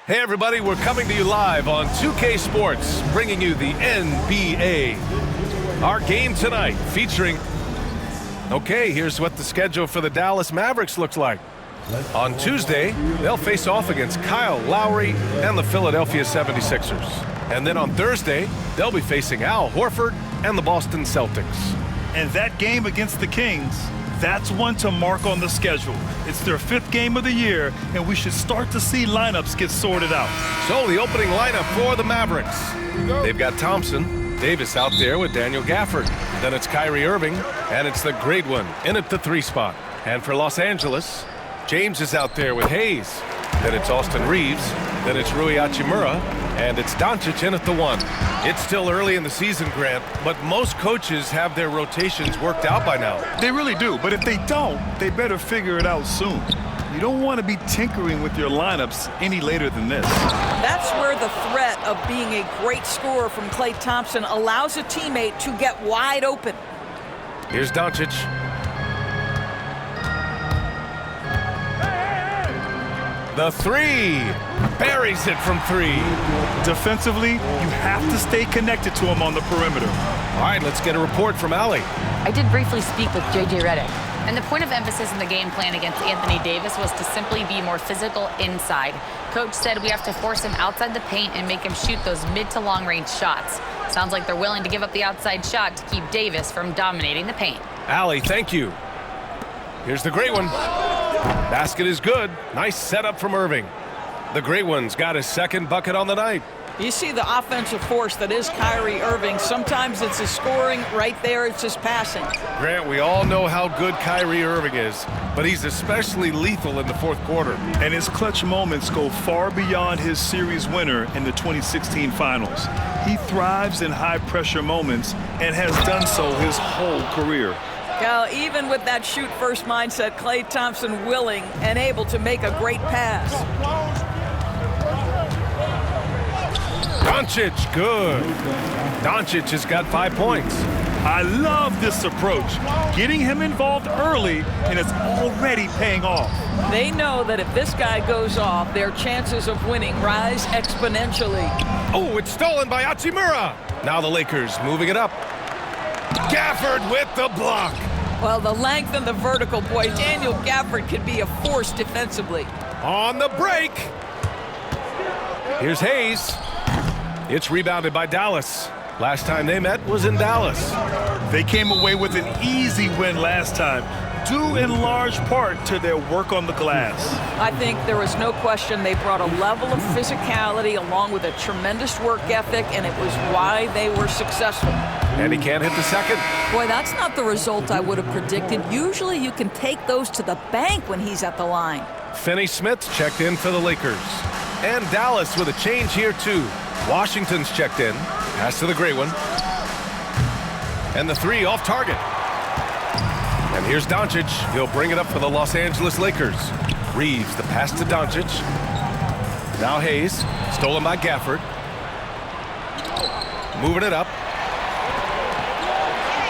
Hey everybody, we're coming to you live on 2K Sports, bringing you the NBA. Our game tonight featuring... Okay, here's what the schedule for the Dallas Mavericks looks like. On Tuesday, they'll face off against Kyle Lowry and the Philadelphia 76ers. And then on Thursday, they'll be facing Al Horford and the Boston Celtics. And that game against the Kings, that's one to mark on the schedule. It's their 5th game of the year, and we should start to see lineups get sorted out. So the opening lineup for the Mavericks. They've got Thompson, Davis out there with Daniel Gafford. Then it's Kyrie Irving, and it's the great one in at the 3 spot. And for Los Angeles, James is out there with Hayes. Then it's Austin Reeves. Then it's Rui Hachimura, and it's Doncic in at the 1. It's still early in the season, Grant, but most coaches have their rotations worked out by now. They really do, but if they don't, they better figure it out soon. You don't want to be tinkering with your lineups any later than this. That's where the threat of being a great scorer from Klay Thompson allows a teammate to get wide open. Here's Doncic. The 3. Buries it from 3. Defensively, you have to stay connected to him on the perimeter. All right, let's get a report from Allie. I did briefly speak with J.J. Redick, and the point of emphasis in the game plan against Anthony Davis was to simply be more physical inside. Coach said we have to force him outside the paint and make him shoot those mid to long range shots. Sounds like they're willing to give up the outside shot to keep Davis from dominating the paint. Allie, thank you. Here's the great one. Basket is good. Nice setup from Irving. The great one's got his 2nd bucket on the night. You see the offensive force that is Kyrie Irving. Sometimes it's his scoring. Right there, it's his passing. Grant, we all know how good Kyrie Irving is, but he's especially lethal in the 4th quarter. And his clutch moments go far beyond his series winner in the 2016 finals. He thrives in high-pressure moments and has done so his whole career. Now, even with that shoot-first mindset, Klay Thompson willing and able to make a great pass. Doncic, good. Doncic has got 5 points. I love this approach. Getting him involved early, and it's already paying off. They know that if this guy goes off, their chances of winning rise exponentially. Oh, it's stolen by Hachimura. Now the Lakers moving it up. Gafford with the block. Well, the length and the vertical, boy, Daniel Gafford could be a force defensively. On the break. Here's Hayes. It's rebounded by Dallas. Last time they met was in Dallas. They came away with an easy win last time, due in large part to their work on the glass. I think there was no question they brought a level of physicality along with a tremendous work ethic, and it was why they were successful. And he can't hit the 2nd. Boy, that's not the result I would have predicted. Usually you can take those to the bank when he's at the line. Finney-Smith checked in for the Lakers. And Dallas with a change here, too. Washington's checked in. Pass to the great one. And the 3 off target. And here's Doncic. He'll bring it up for the Los Angeles Lakers. Reeves, the pass to Doncic. Now Hayes, stolen by Gafford. Moving it up.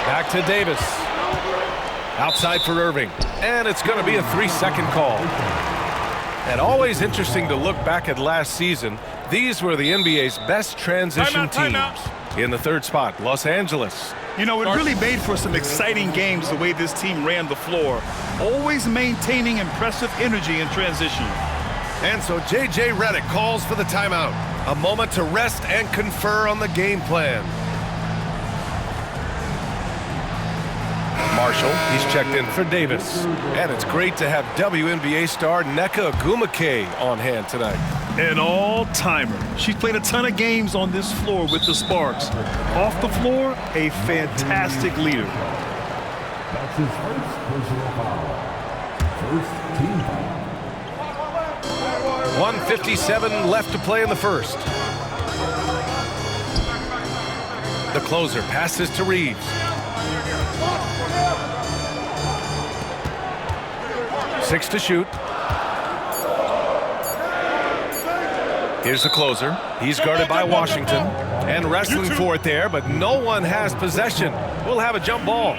Back to Davis. Outside for Irving. And it's going to be a 3-second call. And always interesting to look back at last season. These were the NBA's best transition teams. In the 3rd spot, Los Angeles. You know, it really made for some exciting games the way this team ran the floor, always maintaining impressive energy in transition. And so J.J. Redick calls for the timeout. A moment to rest and confer on the game plan. Marshall, he's checked in for Davis. And it's great to have WNBA star Nneka Ogwumike on hand tonight. An all-timer. She's played a ton of games on this floor with the Sparks. Off the floor, a fantastic leader. That's his first personal foul. First team foul. 1:57 left to play in the 1st. The closer passes to Reeves. 6 to shoot. Here's the closer. He's guarded by Washington and wrestling for it there, but no one has possession. We'll have a jump ball.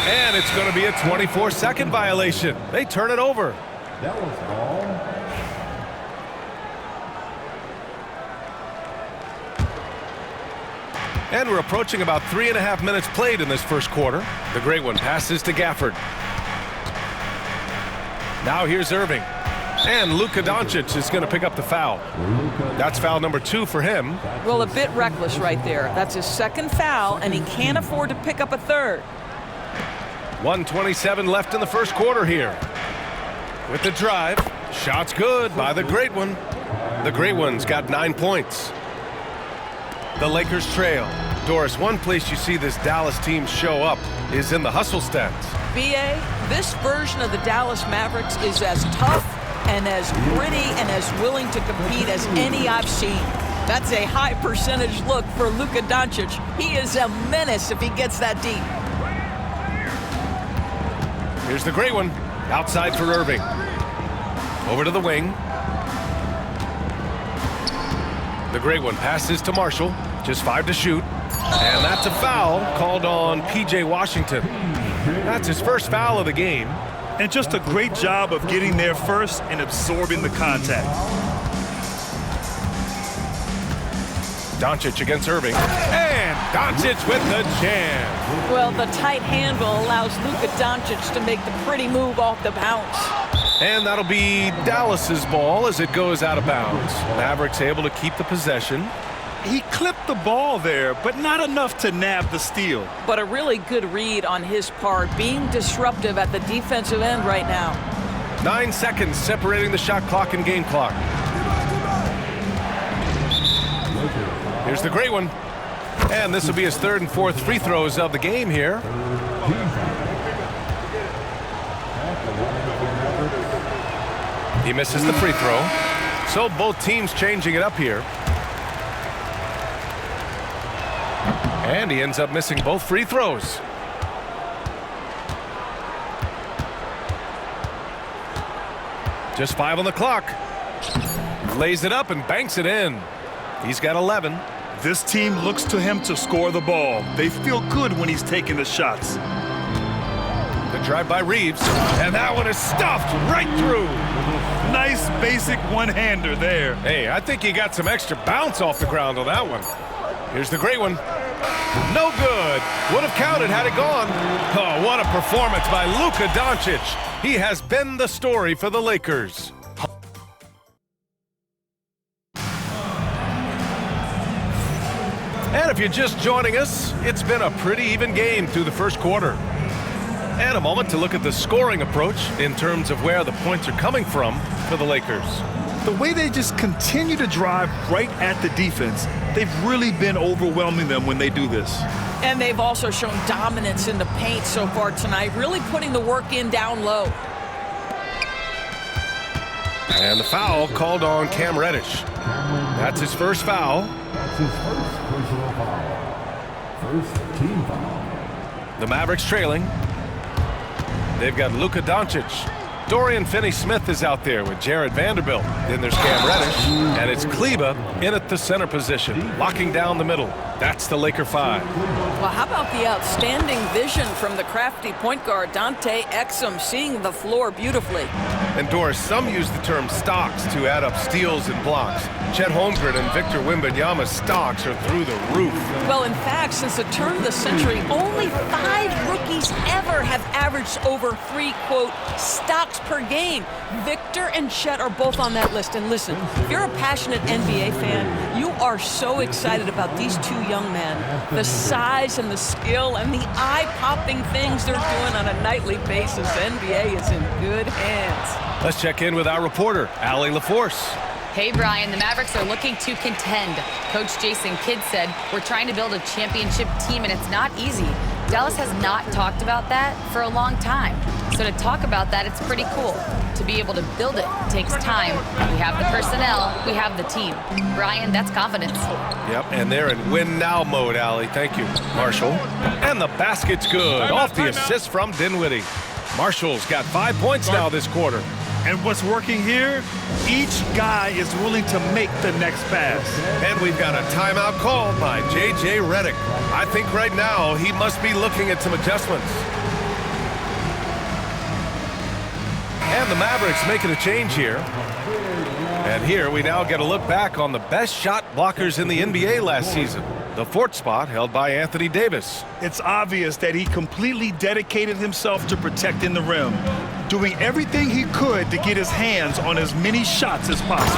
And it's going to be a 24-second violation. They turn it over. Dallas ball. And we're approaching about 3.5 minutes played in this first quarter. The great one passes to Gafford. Now here's Irving. And Luka Doncic is going to pick up the foul. That's foul number 2 for him. Well, a bit reckless right there. That's his second foul, and he can't afford to pick up a third. 1:27 left in the first quarter here. With the drive. Shot's good by the great one. The great one's got 9 points. The Lakers trail. Doris, one place you see this Dallas team show up is in the hustle stats. B.A., this version of the Dallas Mavericks is as tough and as gritty and as willing to compete as any I've seen. That's a high percentage look for Luka Doncic. He is a menace if he gets that deep. Here's the great one. Outside for Irving. Over to the wing. The great one passes to Marshall. Just 5 to shoot. And that's a foul called on P.J. Washington. That's his first foul of the game. And just a great job of getting there first and absorbing the contact. Doncic against Irving. And Doncic with the jam. Well, the tight handle allows Luka Doncic to make the pretty move off the bounce. And that'll be Dallas's ball as it goes out of bounds. Mavericks able to keep the possession. He clipped the ball there, but not enough to nab the steal. But a really good read on his part, being disruptive at the defensive end right now. 9 seconds separating the shot clock and game clock. Here's the great one. And this will be his 3rd and 4th free throws of the game here. He misses the free throw. So both teams changing it up here. And he ends up missing both free throws. Just 5 on the clock. Lays it up and banks it in. He's got 11. This team looks to him to score the ball. They feel good when he's taking the shots. The drive by Reeves. And that one is stuffed right through. Nice basic one-hander there. Hey, I think he got some extra bounce off the ground on that one. Here's the great one. No good. Would have counted had it gone. Oh, what a performance by Luka Doncic. He has been the story for the Lakers. And if you're just joining us, it's been a pretty even game through the first quarter. And a moment to look at the scoring approach in terms of where the points are coming from for the Lakers. The way they just continue to drive right at the defense, they've really been overwhelming them when they do this. And they've also shown dominance in the paint so far tonight, really putting the work in down low. And the foul called on Cam Reddish. That's his first foul. That's his first personal foul. First team foul. The Mavericks trailing. They've got Luka Doncic. Dorian Finney-Smith is out there with Jared Vanderbilt. Then there's Cam Reddish. And it's Kleba in at the center position, locking down the middle. That's the Laker 5. Well, how about the outstanding vision from the crafty point guard, Dante Exum, seeing the floor beautifully. And Doris, some use the term stocks to add up steals and blocks. Chet Holmgren and Victor Wembanyama's stocks are through the roof. Well, in fact, since the turn of the century, only 5 rookies ever have averaged over 3, quote, stocks per game. Victor and Chet are both on that list. And listen, if you're a passionate NBA fan, you are so excited about these 2 young men. The size and the skill and the eye-popping things they're doing on a nightly basis. The NBA is in good hands. Let's check in with our reporter, Allie LaForce. Hey, Brian, the Mavericks are looking to contend. Coach Jason Kidd said, we're trying to build a championship team, and it's not easy. Dallas has not talked about that for a long time. So to talk about that, it's pretty cool. To be able to build it takes time. We have the personnel, we have the team. Brian, that's confidence. Yep, and they're in win-now mode, Allie. Thank you, Marshall. And the basket's good. Off the assist from Dinwiddie. Marshall's got 5 points now this quarter. And what's working here, each guy is willing to make the next pass. And we've got a timeout called by J.J. Redick. I think right now he must be looking at some adjustments. And the Mavericks making a change here. And here we now get a look back on the best shot blockers in the NBA last season. The fourth spot held by Anthony Davis. It's obvious that he completely dedicated himself to protecting the rim, doing everything he could to get his hands on as many shots as possible.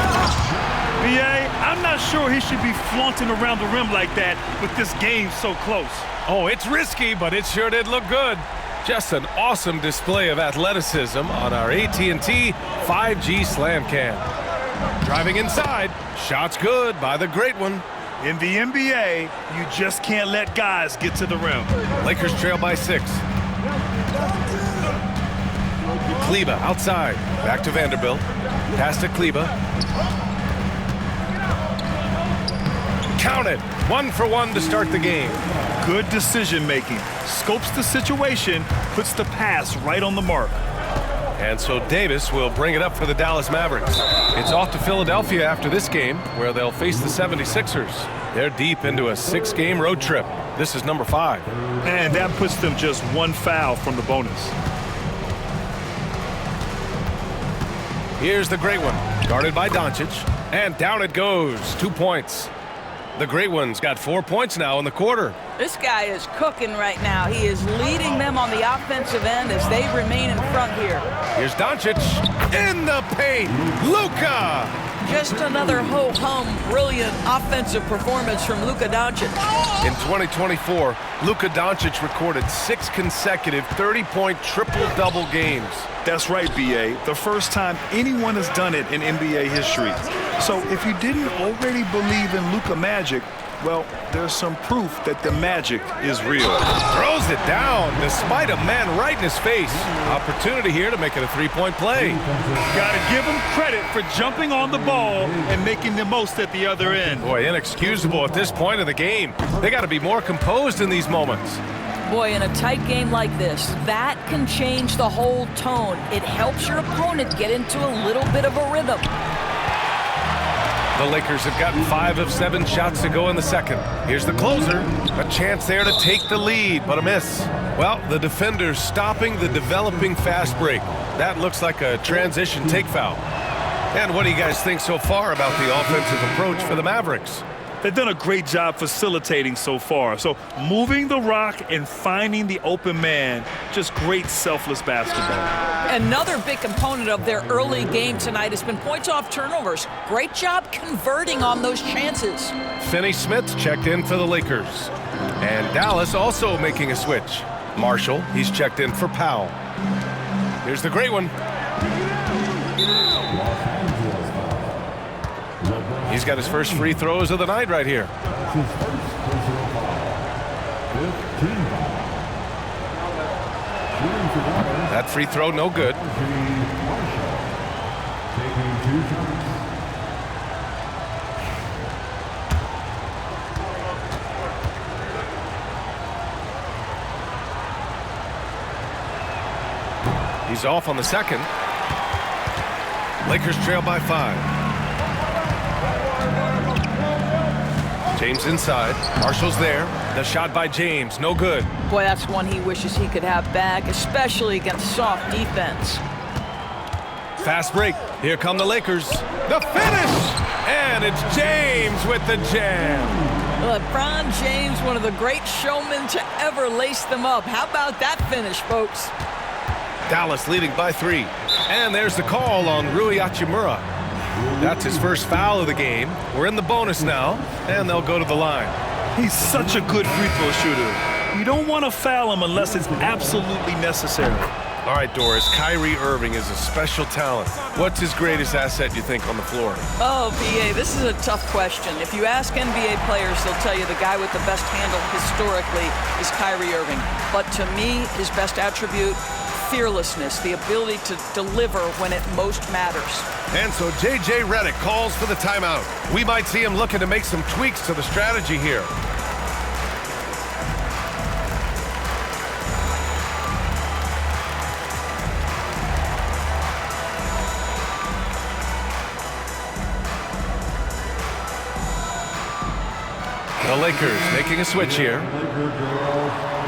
B.A., I'm not sure he should be flaunting around the rim like that with this game so close. Oh, it's risky, but it sure did look good. Just an awesome display of athleticism on our AT&T 5G Slam Cam. Driving inside, shots good by the great one. In the NBA, you just can't let guys get to the rim. Lakers trail by 6. Kleba outside, back to Vanderbilt. Pass to Kleba. Count it, 1 for 1 to start the game. Good decision making. Scopes the situation, puts the pass right on the mark. And so Davis will bring it up for the Dallas Mavericks. It's off to Philadelphia after this game, where they'll face the 76ers. They're deep into a 6-game road trip. This is number 5. And that puts them just 1 foul from the bonus. Here's the great one, guarded by Doncic, and down it goes, 2 points. The great one's got 4 points now in the quarter. This guy is cooking right now. He is leading them on the offensive end as they remain in front here. Here's Doncic in the paint. Luka! Just another ho-hum, brilliant offensive performance from Luka Doncic. In 2024, Luka Doncic recorded 6 consecutive 30-point triple-double games. That's right, B.A. The first time anyone has done it in NBA history. So if you didn't already believe in Luka Magic, well, there's some proof that the magic is real. Throws it down despite a man right in his face. Opportunity here to make it a 3-point play. Gotta give him credit for jumping on the ball and making the most at the other end. Boy, inexcusable at this point of the game. They got to be more composed in these moments. Boy, in a tight game like this, that can change the whole tone. It helps your opponent get into a little bit of a rhythm. The Lakers have gotten 5 of 7 shots to go in the second. Here's the closer. A chance there to take the lead, but a miss. Well, the defender's stopping the developing fast break. That looks like a transition take foul. And what do you guys think so far about the offensive approach for the Mavericks? They've done a great job facilitating so far. So moving the rock and finding the open man, just great selfless basketball. Another big component of their early game tonight has been points off turnovers. Great job converting on those chances. Finney-Smith checked in for the Lakers. And Dallas also making a switch. Marshall, he's checked in for Powell. Here's the great one. He's got his first free throws of the night right here. That free throw, no good. He's off on the second. Lakers trail by 5. James inside. Marshall's there. The shot by James, no good. Boy, that's one he wishes he could have back, especially against soft defense. Fast break. Here come the Lakers. The finish! And it's James with the jam. LeBron James, one of the great showmen to ever lace them up. How about that finish, folks? Dallas leading by 3. And there's the call on Rui Hachimura. That's his first foul of the game. We're in the bonus now, and they'll go to the line. He's such a good free throw shooter. You don't want to foul him unless it's absolutely necessary. All right, Doris, Kyrie Irving is a special talent. What's his greatest asset, you think, on the floor? Oh, PA, this is a tough question. If you ask NBA players, they'll tell you the guy with the best handle historically is Kyrie Irving. But to me, his best attribute, fearlessness, the ability to deliver when it most matters. And so J.J. Redick calls for the timeout. We might see him looking to make some tweaks to the strategy here. The Lakers making a switch here.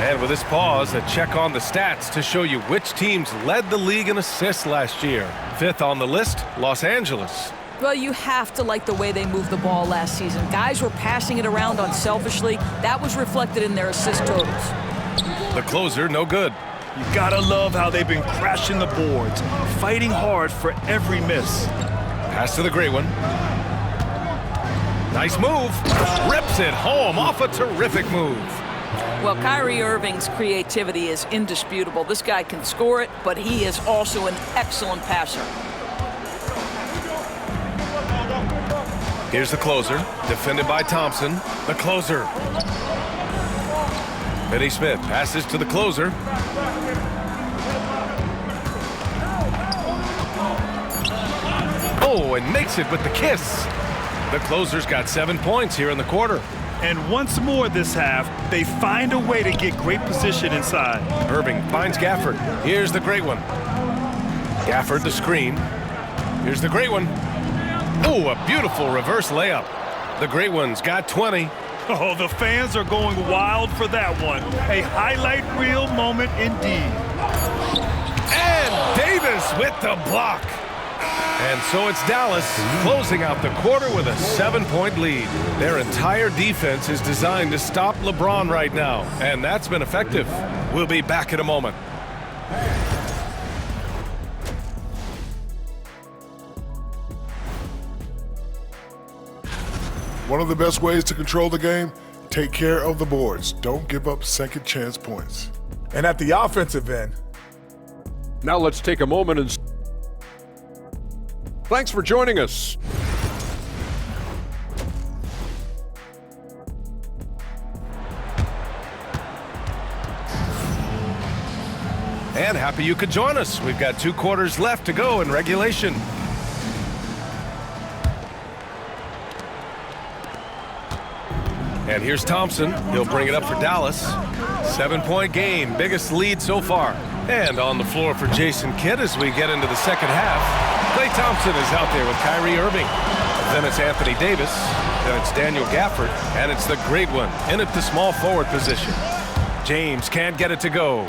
And with this pause, a check on the stats to show you which teams led the league in assists last year. 5th on the list, Los Angeles. Well, you have to like the way they moved the ball last season. Guys were passing it around unselfishly. That was reflected in their assist totals. The closer, no good. You gotta love how they've been crashing the boards, fighting hard for every miss. Pass to the great one. Nice move. Rips it home off a terrific move. Well, Kyrie Irving's creativity is indisputable. This guy can score it, but he is also an excellent passer. Here's the closer, defended by Thompson. The closer. Finney Smith passes to the closer. Oh, and makes it with the kiss. The closer's got 7 points here in the quarter. And once more this half, they find a way to get great position inside. Irving finds Gafford. Here's the great one. Gafford the screen. Here's the great one. Oh, a beautiful reverse layup. The great one's got 20. Oh, the fans are going wild for that one. A highlight reel moment indeed. And Davis with the block. And so it's Dallas closing out the quarter with a 7-point lead. Their entire defense is designed to stop LeBron right now, and that's been effective. We'll be back in a moment. One of the best ways to control the game, take care of the boards. Don't give up second chance points. And at the offensive end, now let's take a moment and thanks for joining us. And happy you could join us. We've got 2 quarters left to go in regulation. And here's Thompson. He'll bring it up for Dallas. 7-point game, biggest lead so far. And on the floor for Jason Kidd as we get into the second half. Klay Thompson is out there with Kyrie Irving. Then it's Anthony Davis. Then it's Daniel Gafford. And it's the great one in at the small forward position. James can't get it to go.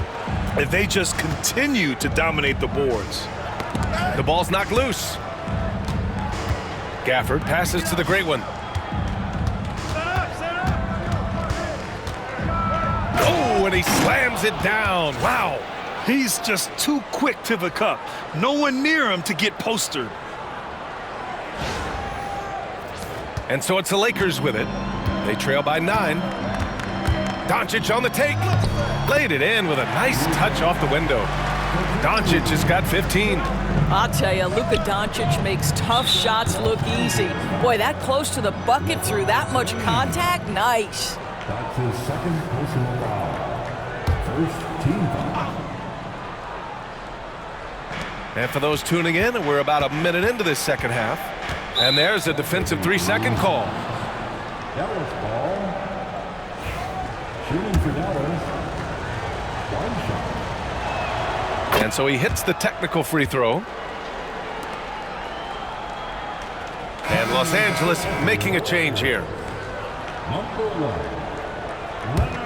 And they just continue to dominate the boards. The ball's knocked loose. Gafford passes to the great one. Oh, and he slams it down. Wow. He's just too quick to the cup. No one near him to get postered. And so it's the Lakers with it. They trail by 9. Doncic on the take. Laid it in with a nice touch off the window. Doncic has got 15. I'll tell you, Luka Doncic makes tough shots look easy. Boy, that close to the bucket through that much contact, nice. That's his second personal foul. First team foul. And for those tuning in, we're about a minute into this second half. And there's a defensive 3-second call. Dallas ball. Shooting for Dallas. One shot. And so he hits the technical free throw. And Los Angeles making a change here. Number 1. Leonard.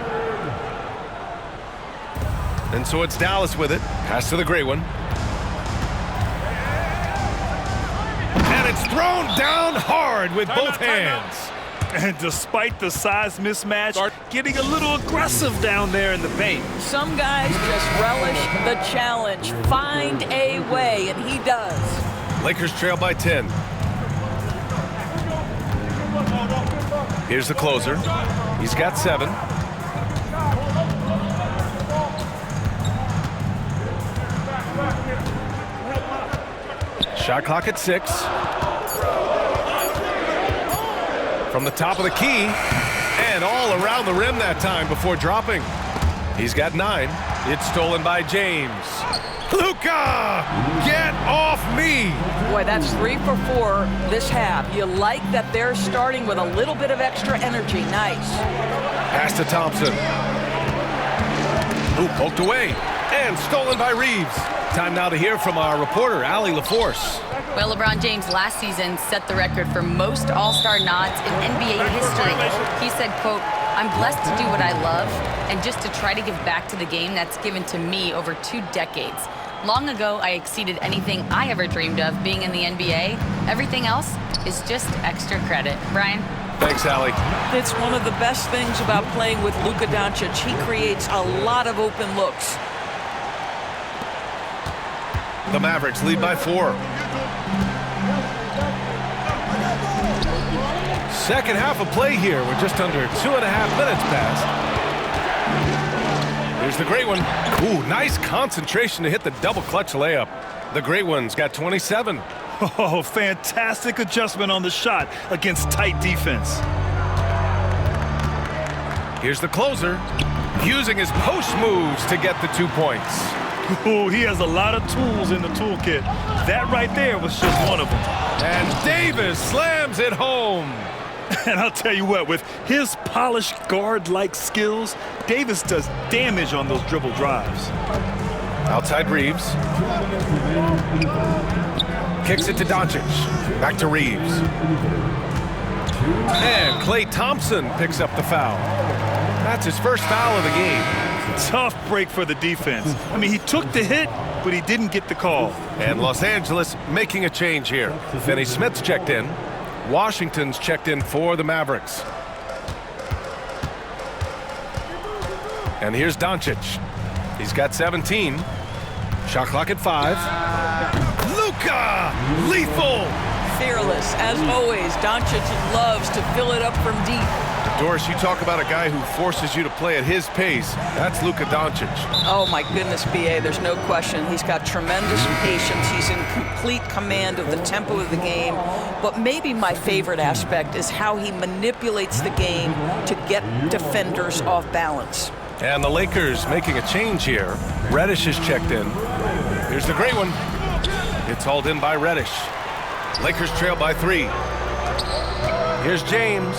And so it's Dallas with it. Pass to the great one. And it's thrown down hard with both hands. And despite the size mismatch, getting a little aggressive down there in the paint. Some guys just relish the challenge. Find a way, and he does. Lakers trail by 10. Here's the closer. He's got 7. Shot clock at 6. From the top of the key, and all around the rim that time before dropping. He's got 9. It's stolen by James. Luka, get off me! Boy, that's 3 for 4 this half. You like that they're starting with a little bit of extra energy. Nice. Pass to Thompson. Ooh, poked away, and stolen by Reeves. Time now to hear from our reporter, Allie LaForce. Well, LeBron James last season set the record for most All-Star nods in NBA history. He said, quote, I'm blessed to do what I love and just to try to give back to the game that's given to me over 2 decades. Long ago, I exceeded anything I ever dreamed of being in the NBA. Everything else is just extra credit. Brian? Thanks, Allie. It's one of the best things about playing with Luka Doncic. He creates a lot of open looks. The Mavericks lead by 4. Second half of play here. We're just under 2.5 minutes past. Here's the great one. Ooh, nice concentration to hit the double clutch layup. The great one's got 27. Oh, fantastic adjustment on the shot against tight defense. Here's the closer, using his post moves to get the 2 points. Ooh, he has a lot of tools in the toolkit. That right there was just one of them. And Davis slams it home. And I'll tell you what, with his polished guard-like skills, Davis does damage on those dribble drives. Outside Reeves. Kicks it to Doncic. Back to Reeves. And Klay Thompson picks up the foul. That's his first foul of the game. Tough break for the defense. I mean, he took the hit, but he didn't get the call. And Los Angeles making a change here. Finney Smith's checked in. Washington's checked in for the Mavericks. And here's Doncic. He's got 17. Shot clock at 5. Luka! Lethal! Fearless, as always. Doncic loves to fill it up from deep. Doris, you talk about a guy who forces you to play at his pace. That's Luka Doncic. Oh, my goodness, B.A., there's no question. He's got tremendous patience. He's in complete command of the tempo of the game. But maybe my favorite aspect is how he manipulates the game to get defenders off balance. And the Lakers making a change here. Reddish is checked in. Here's the great one. It's hauled in by Reddish. Lakers trail by 3. Here's James.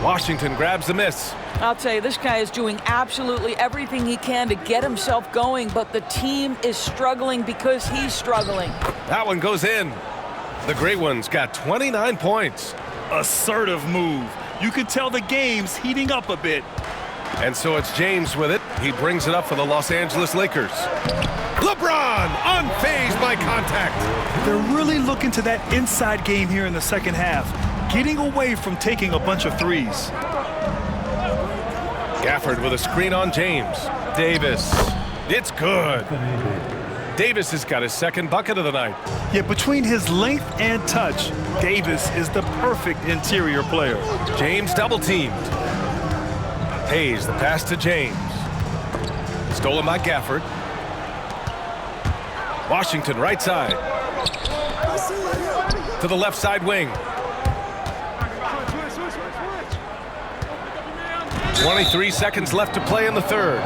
Washington grabs the miss. I'll tell you, this guy is doing absolutely everything he can to get himself going, but the team is struggling because he's struggling. That one goes in. The great one's got 29 points. Assertive move. You can tell the game's heating up a bit. And so it's James with it. He brings it up for the Los Angeles Lakers. LeBron, unfazed by contact. They're really looking to that inside game here in the second half, getting away from taking a bunch of threes. Gafford with a screen on James. Davis. It's good. Davis has got his second bucket of the night. Yet between his length and touch, Davis is the perfect interior player. James double-teamed. Hayes, the pass to James. Stolen by Gafford. Washington, right side. To the left side wing. 23 seconds left to play in the third.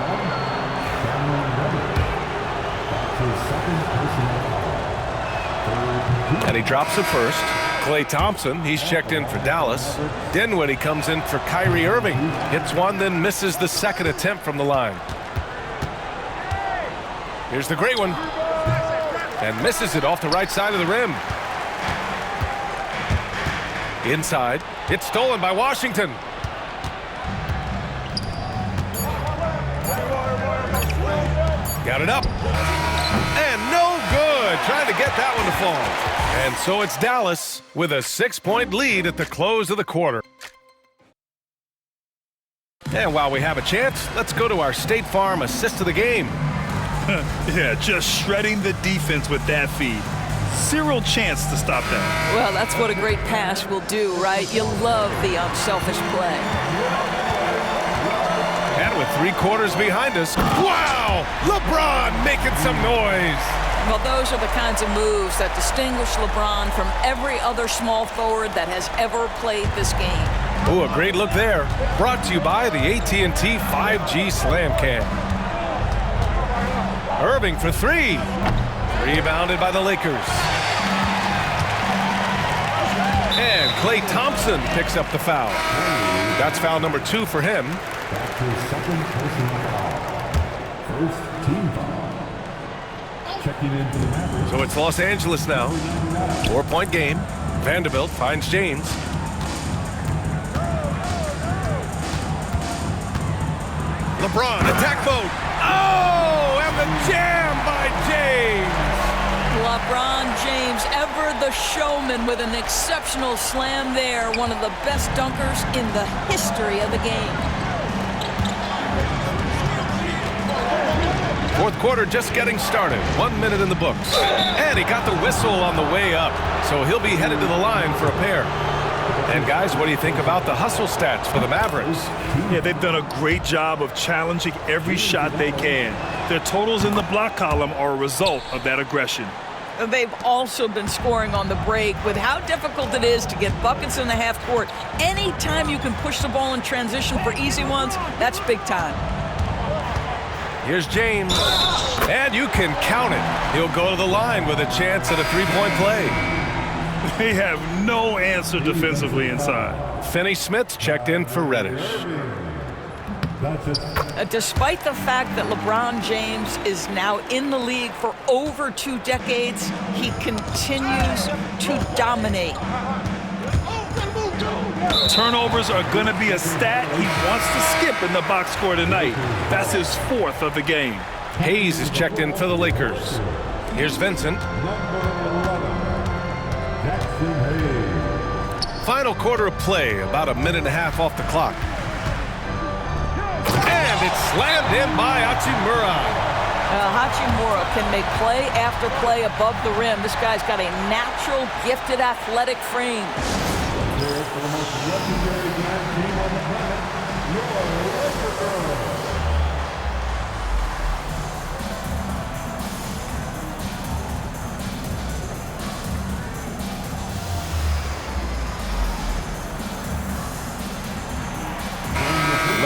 And he drops it first. Klay Thompson, he's checked in for Dallas. Dinwiddie comes in for Kyrie Irving. Hits one, then misses the second attempt from the line. Here's the great one. And misses it off the right side of the rim. Inside. It's stolen by Washington. Got it up. And no good. Trying to get that one to fall. And so it's Dallas with a 6-point lead at the close of the quarter. And while we have a chance, let's go to our State Farm assist of the game. Yeah, just shredding the defense with that feed. Zero chance to stop that. Well, that's what a great pass will do, right? You love the unselfish play. And with 3 quarters behind us, wow! LeBron making some noise. Well, those are the kinds of moves that distinguish LeBron from every other small forward that has ever played this game. Oh, a great look there. Brought to you by the AT&T 5G Slam Cam. Irving for 3. Rebounded by the Lakers. And Klay Thompson picks up the foul. That's foul number 2 for him. That's his second personal foul. First team foul. Checking into the Mavericks. So it's Los Angeles now. 4-point game. Vanderbilt finds James. LeBron, attack mode. Oh, and the jam by James. LeBron James, ever the showman, with an exceptional slam there. One of the best dunkers in the history of the game. Fourth quarter just getting started. 1 minute in the books. And he got the whistle on the way up, so he'll be headed to the line for a pair. And guys, what do you think about the hustle stats for the Mavericks? Yeah, they've done a great job of challenging every shot they can. Their totals in the block column are a result of that aggression. They've also been scoring on the break. With how difficult it is to get buckets in the half court, anytime you can push the ball in transition for easy ones, that's big time. Here's James. And you can count it. He'll go to the line with a chance at a three-point play. They have no answer defensively inside. Finney-Smith's checked in for Reddish. Despite the fact that LeBron James is now in the league for over 2 decades, he continues to dominate. Turnovers are going to be a stat he wants to skip in the box score tonight. That's his 4th of the game. Hayes is checked in for the Lakers. Here's Vincent. Final quarter of play, about a minute and a half off the clock. And it's slammed in by Hachimura. Hachimura can make play after play above the rim. This guy's got a natural, gifted, athletic frame. For the most legendary grand team on the planet, your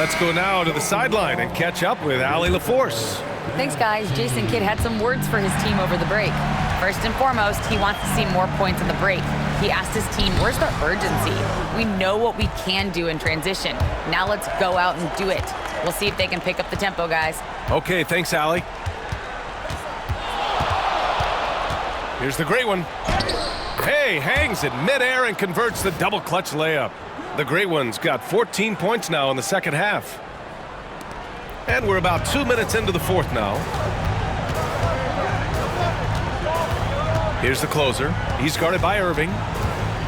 Let's go now to the sideline and catch up with Allie LaForce. Thanks, guys. Jason Kidd had some words for his team over the break. First and foremost, he wants to see more points on the break. He asked his team, where's the urgency? We know what we can do in transition. Now let's go out and do it. We'll see if they can pick up the tempo, guys. Okay, thanks, Allie. Here's the great one. Hey, hangs in midair and converts the double clutch layup. The great one's got 14 points now in the second half. And we're about 2 minutes into the fourth now. Here's the closer. He's guarded by Irving.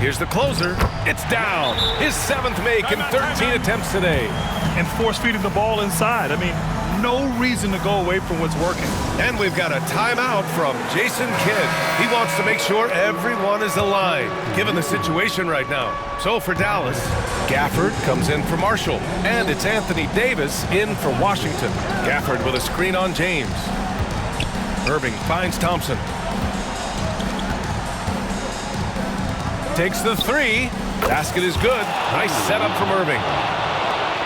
Here's the closer. It's down. His 7th make in 13 attempts today. And force feeding the ball inside. I mean, no reason to go away from what's working. And we've got a timeout from Jason Kidd. He wants to make sure everyone is aligned, given the situation right now. So for Dallas, Gafford comes in for Marshall. And it's Anthony Davis in for Washington. Gafford with a screen on James. Irving finds Thompson. Takes the 3. Basket is good. Nice setup from Irving.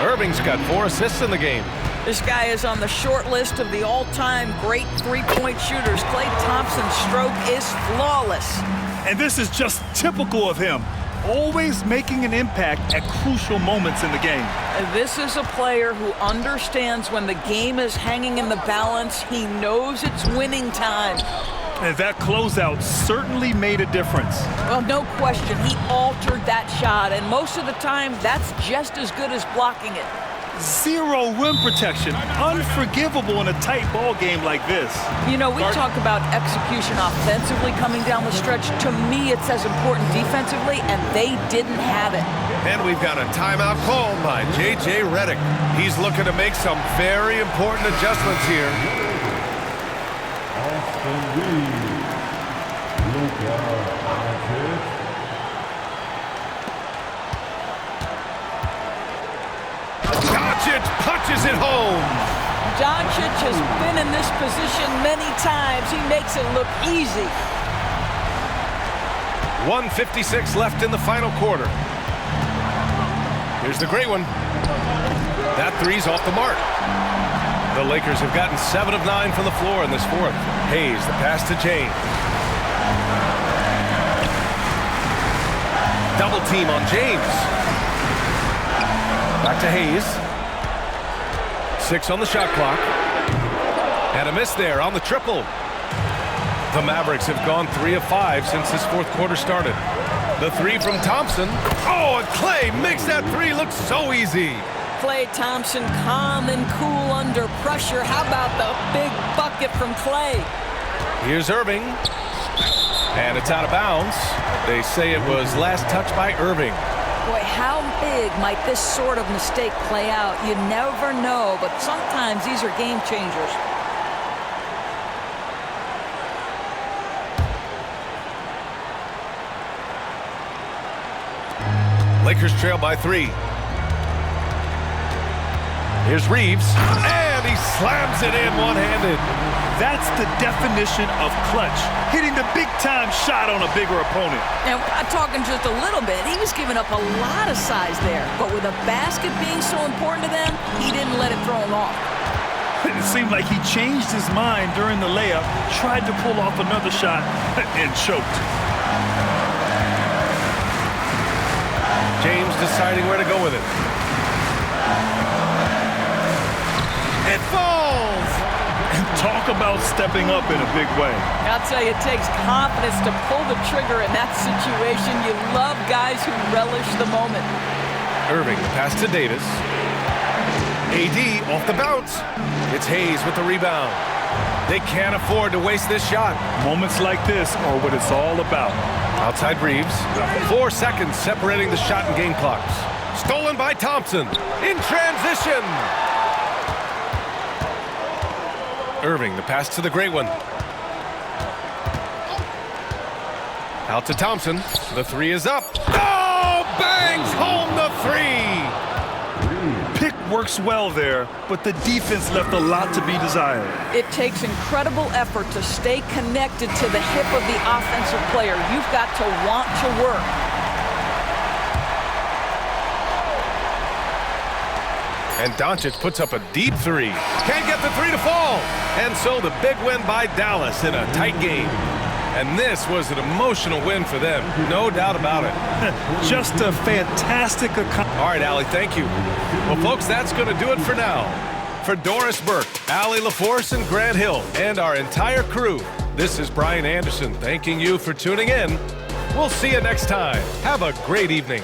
Irving's got 4 assists in the game. This guy is on the short list of the all-time great three-point shooters. Klay Thompson's stroke is flawless. And this is just typical of him. Always making an impact at crucial moments in the game. This is a player who understands when the game is hanging in the balance. He knows it's winning time. And that closeout certainly made a difference. Well, no question, he altered that shot, and most of the time, that's just as good as blocking it. 0 rim protection. Unforgivable in a tight ball game like this. You know, we talk about execution offensively coming down the stretch. To me, it's as important defensively, and they didn't have it. And we've got a timeout called by J.J. Redick. He's looking to make some very important adjustments here. Austin Reed. Doncic punches it home. Doncic has been in this position many times. He makes it look easy. 1:56 left in the final quarter. Here's the great one. That 3's off the mark. The Lakers have gotten 7 of 9 from the floor in this fourth. Hayes, the pass to James. Double team on James. Back to Hayes. 6 on the shot clock. And a miss there on the triple. The Mavericks have gone 3 of 5 since this fourth quarter started. The 3 from Thompson. Oh, and Klay makes that 3 look so easy. Klay Thompson calm and cool under pressure. How about the big bucket from Klay? Here's Irving. And it's out of bounds. They say it was last touched by Irving. Boy, how big might this sort of mistake play out? You never know, but sometimes these are game changers. Lakers trail by 3. Here's Reeves, and he slams it in one-handed. That's the definition of clutch. Hitting the big-time shot on a bigger opponent. Now, I'm talking just a little bit. He was giving up a lot of size there, but with a basket being so important to them, he didn't let it throw him off. It seemed like he changed his mind during the layup, tried to pull off another shot, and choked. James deciding where to go with it. It falls! And talk about stepping up in a big way. I'll tell you, it takes confidence to pull the trigger in that situation. You love guys who relish the moment. Irving, pass to Davis. AD off the bounce. It's Hayes with the rebound. They can't afford to waste this shot. Moments like this are what it's all about. Outside Reeves. 4 seconds separating the shot and game clocks. Stolen by Thompson. In transition. Irving, the pass to the great one. Out to Thompson. The 3 is up. Oh, bangs home the 3. Pick works well there, but the defense left a lot to be desired. It takes incredible effort to stay connected to the hip of the offensive player. You've got to want to work. And Doncic puts up a deep 3. Can't get the 3 to fall. And so the big win by Dallas in a tight game. And this was an emotional win for them, no doubt about it. Just a fantastic accomplishment. All right, Allie, thank you. Well, folks, that's going to do it for now. For Doris Burke, Allie LaForce, and Grant Hill, and our entire crew, this is Brian Anderson thanking you for tuning in. We'll see you next time. Have a great evening.